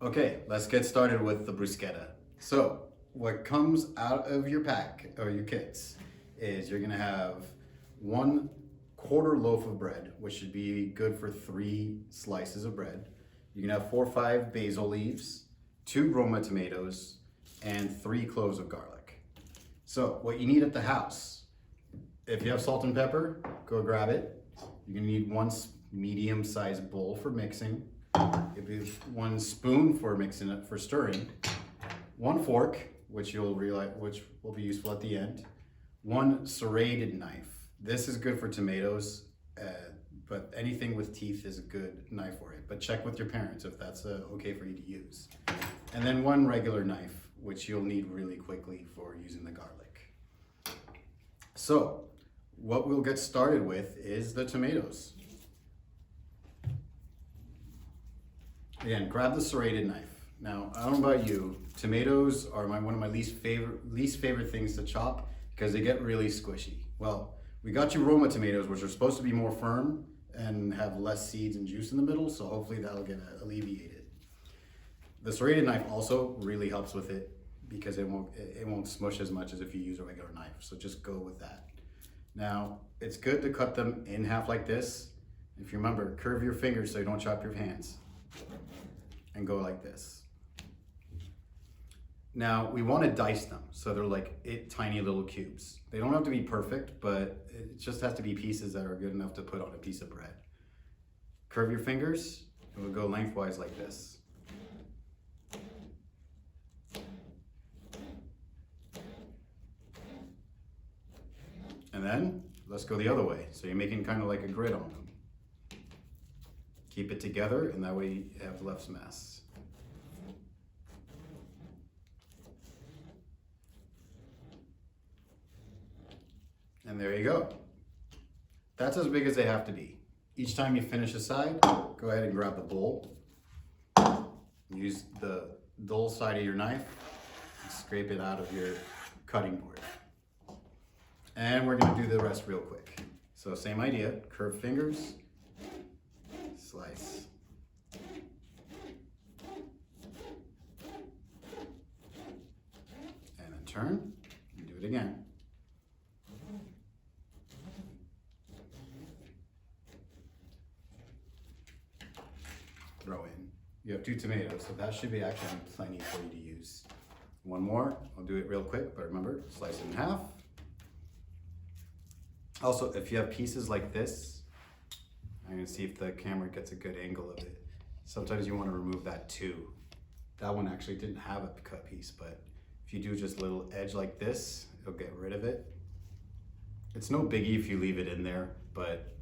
Okay, let's get started with the bruschetta. So, what comes out of your pack or your kits is you're gonna have 1/4 loaf of bread, which should be good for 3 slices of bread. You're gonna have 4 or 5 basil leaves, 2 Roma tomatoes, and 3 cloves of garlic. So, what you need at the house, if you have salt and pepper, go grab it. You're gonna need one medium-sized bowl for mixing. It'll be 1 spoon for mixing it, for stirring. 1 fork, which you'll realize, which will be useful at the end. 1 serrated knife. This is good for tomatoes, but anything with teeth is a good knife for it. But check with your parents if that's okay for you to use. And then 1 regular knife, which you'll need really quickly for using the garlic. So, what we'll get started with is the tomatoes. Again, grab the serrated knife. Now, I don't know about you, tomatoes are one of my least favorite things to chop because they get really squishy. Well, we got you Roma tomatoes, which are supposed to be more firm and have less seeds and juice in the middle, so hopefully that'll get alleviated. The serrated knife also really helps with it because it won't smush as much as if you use a regular knife, so just go with that. Now, it's good to cut them in half like this. If you remember, curve your fingers so you don't chop your hands. And go like this. Now we want to dice them so they're like tiny little cubes. They don't have to be perfect, but it just has to be pieces that are good enough to put on a piece of bread. Curve your fingers and we'll go lengthwise like this. And then let's go the other way. So you're making kind of like a grid on them. Keep it together and that way you have less mess. And there you go. That's as big as they have to be. Each time you finish a side, go ahead and grab the bowl. Use the dull side of your knife and scrape it out of your cutting board. And we're gonna do the rest real quick. So same idea, curve fingers, slice. And then turn and do it again. Throw in. You have 2 tomatoes, so that should be actually plenty for you to use. 1 more, I'll do it real quick, but remember, slice it in half. Also, if you have pieces like this, I'm gonna see if the camera gets a good angle of it. Sometimes you wanna remove that too. That one actually didn't have a cut piece, but if you do just a little edge like this, it'll get rid of it. It's no biggie if you leave it in there, but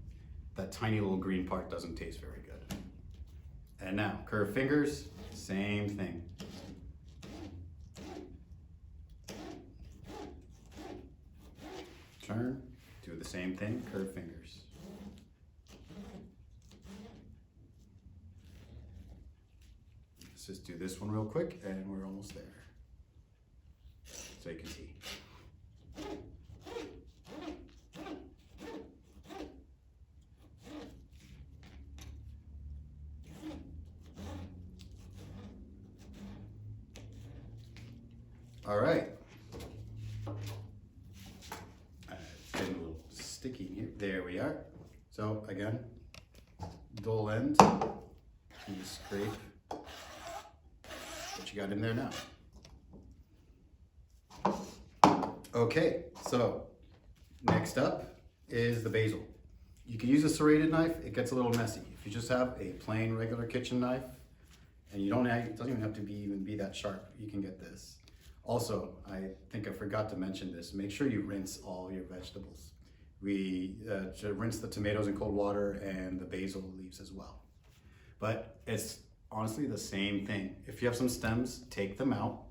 that tiny little green part doesn't taste very good. And now, curve fingers, same thing. Turn, do the same thing, curve fingers. Let's just do this one real quick and we're almost there. So you can see. All right. Getting a little sticky here. There we are. So again, dull end, you scrape what you got in there now. Okay, so next up is the basil. You can use a serrated knife, it gets a little messy. If you just have a plain regular kitchen knife, and it doesn't even have to be that sharp, you can get this. Also, I think I forgot to mention this, make sure you rinse all your vegetables. We should rinse the tomatoes in cold water and the basil leaves as well. But it's honestly the same thing. If you have some stems, take them out.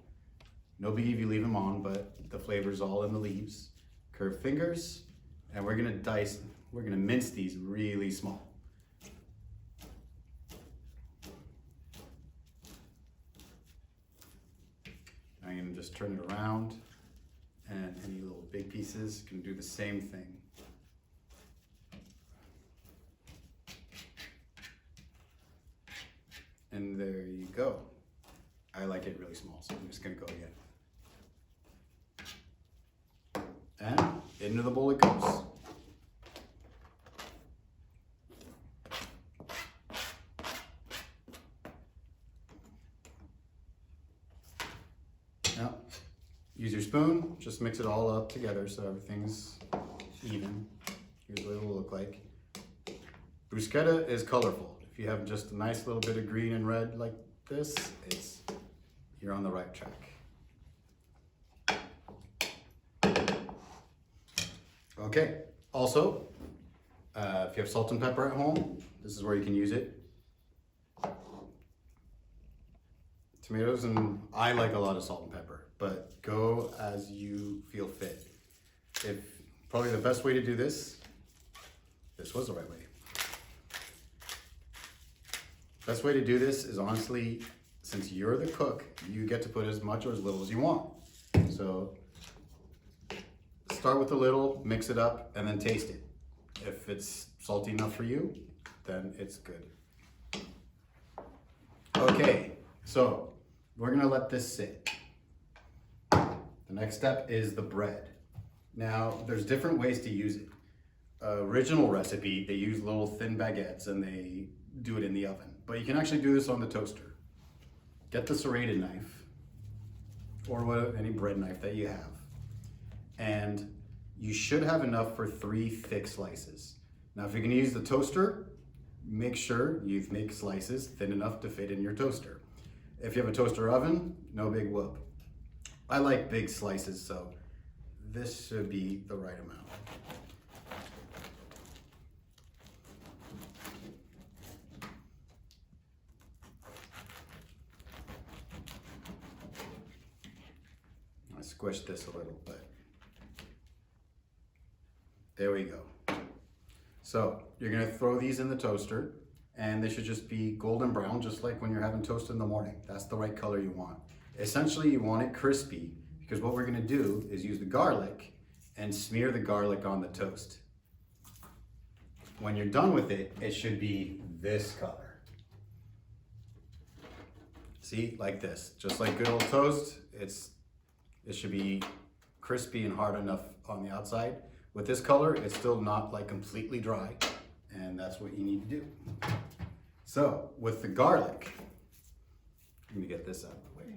No biggie if you leave them on, but the flavor's all in the leaves. Curve fingers, and we're gonna mince these really small. I'm gonna just turn it around, and any little big pieces can do the same thing. And there you go. I like it really small, so I'm just gonna go again. And into the bowl it goes. Now, use your spoon, just mix it all up together so everything's even. Here's what it will look like. Bruschetta is colorful. If you have just a nice little bit of green and red like this, you're on the right track. Okay, also, if you have salt and pepper at home, this is where you can use it. Tomatoes, and I like a lot of salt and pepper, but go as you feel fit. Probably the best way to do this was the right way. Best way to do this is honestly, since you're the cook, you get to put as much or as little as you want. So start with a little, mix it up, and then taste it. If it's salty enough for you, then it's good. Okay, so we're gonna let this sit. The next step is the bread. Now, there's different ways to use it. Original recipe, they use little thin baguettes and they do it in the oven. But you can actually do this on the toaster. Get the serrated knife, or any bread knife that you have. And you should have enough for 3 thick slices. Now, if you're gonna use the toaster, make sure you make slices thin enough to fit in your toaster. If you have a toaster oven, no big whoop. I like big slices, so this should be the right amount. I squished this a little, but there we go. So you're gonna throw these in the toaster, and they should just be golden brown, just like when you're having toast in the morning. That's the right color you want. Essentially, you want it crispy, because what we're gonna do is use the garlic and smear the garlic on the toast. When you're done with it, it should be this color. See, like this, just like good old toast, it should be crispy and hard enough on the outside. With this color, it's still not like completely dry, and that's what you need to do. So with the garlic, let me get this out of the way.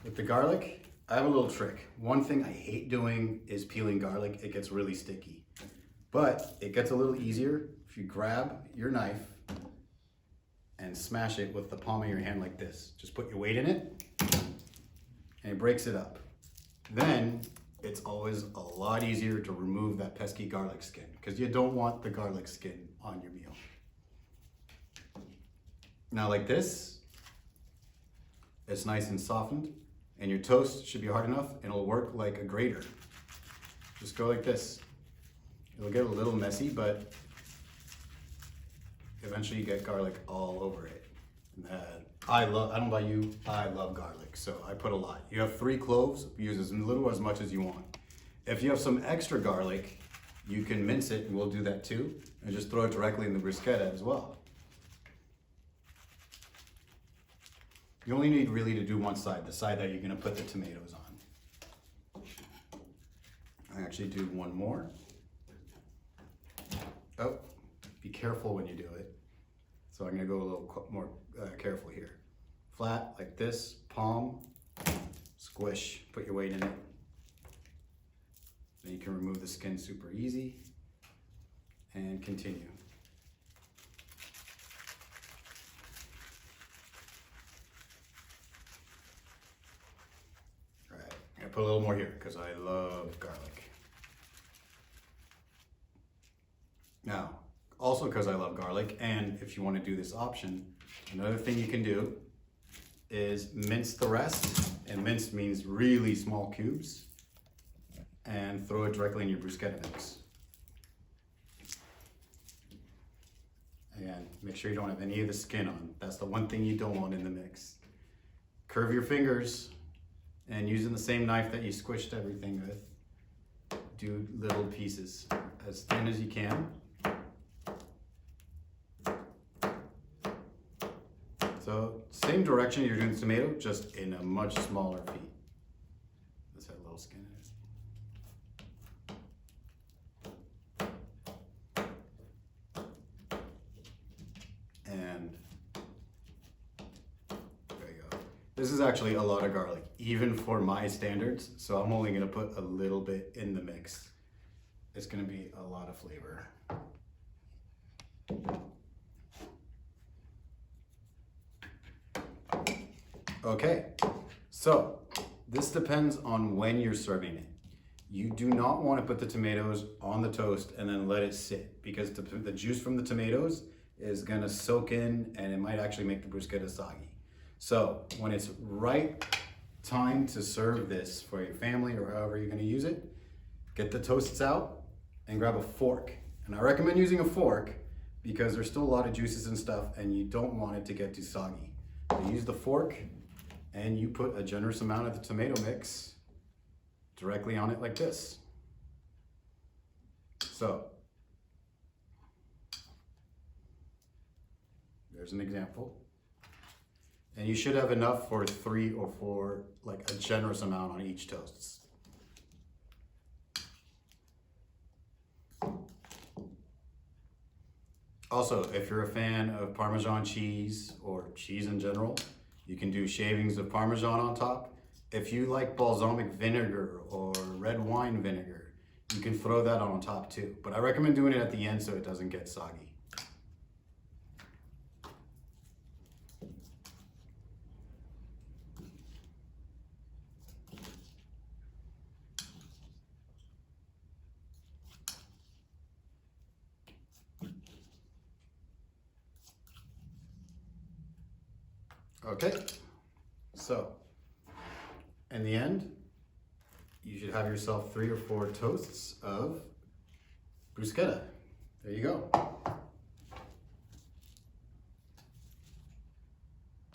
With the garlic, I have a little trick. One thing I hate doing is peeling garlic. It gets really sticky, but it gets a little easier if you grab your knife and smash it with the palm of your hand like this. Just put your weight in it, and it breaks it up. Then it's always a lot easier to remove that pesky garlic skin, because you don't want the garlic skin on your meal. Now like this, it's nice and softened, and your toast should be hard enough and it'll work like a grater. Just go like this. It'll get a little messy, but eventually you get garlic all over it. I don't know about you, I love garlic, so I put a lot. You have 3 cloves, use as little or as much as you want. If you have some extra garlic, you can mince it, and we'll do that too, and just throw it directly in the bruschetta as well. You only need really to do one side, the side that you're gonna put the tomatoes on. I actually do one more. Oh, be careful when you do it. So I'm gonna go a little more careful here. Flat, like this, palm, squish, put your weight in it. Then you can remove the skin super easy and continue. All right, I'm gonna put a little more here because I love garlic. Now, also because I love garlic, and if you want to do this option, another thing you can do is mince the rest, and mince means really small cubes, and throw it directly in your bruschetta mix. Again, make sure you don't have any of the skin on. That's the one thing you don't want in the mix. Curve your fingers, and using the same knife that you squished everything with, do little pieces as thin as you can. So same direction you're doing the tomato, just in a much smaller feet. Let's have a little skin in it. And there you go. This is actually a lot of garlic, even for my standards. So I'm only gonna put a little bit in the mix. It's gonna be a lot of flavor. Okay, so this depends on when you're serving it. You do not want to put the tomatoes on the toast and then let it sit, because the juice from the tomatoes is gonna soak in and it might actually make the bruschetta soggy. So when it's right time to serve this for your family or however you're gonna use it, get the toasts out and grab a fork. And I recommend using a fork because there's still a lot of juices and stuff and you don't want it to get too soggy. So use the fork and you put a generous amount of the tomato mix directly on it like this. So there's an example. And you should have enough for 3 or 4, like a generous amount on each toasts. Also, if you're a fan of Parmesan cheese or cheese in general, you can do shavings of Parmesan on top. If you like balsamic vinegar or red wine vinegar, you can throw that on top too. But I recommend doing it at the end so it doesn't get soggy. Okay, so in the end, you should have yourself 3 or 4 toasts of bruschetta. There you go.